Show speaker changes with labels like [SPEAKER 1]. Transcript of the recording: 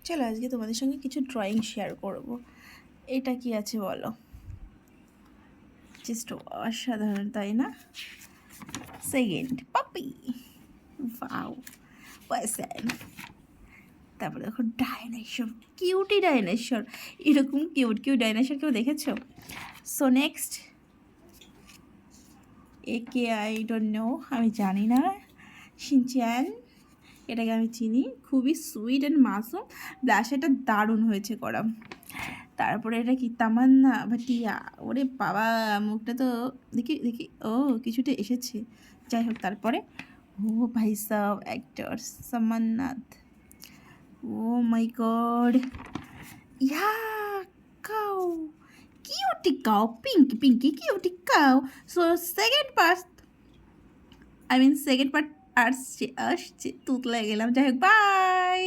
[SPEAKER 1] চলো আজকে তোমাদের সঙ্গে কিছু ড্রয়িং শেয়ার করব। এটা কি আছে বলো? জাস্ট অসাধারণ, তাই না? সেকেন্ড পাপি, ওয়াও, ওয়াসান। তারপরে দেখো ডাইনোসর, কিউটি ডাইনোসর। এরকম কিউট কিউট ডাইনোসর কেউ দেখেছো? সো নেক্সট, একে আই ডোন্ট নো, আমি জানি না। শিনচ্যান, এটাকে আমি চিনি, খুবই সুইট অ্যান্ড মাসুম। ব্লাশারটা দারুণ হয়েছে করা। তারপরে এটা কি, তামান্না ভাটিয়া। ওরে বাবা, মুখটা তো দেখি দেখি, ও কিছুটা এসেছে। যাই হোক, তারপরে ও ভাই সাহ, অ্যাক্টর সামান্নাথ। Oh my god, yeah cow, cutie cow, pinky pinky cutie cow. So second part, second part আসছে আসছে, তুতলে গেলাম। যাই হোক, বাই।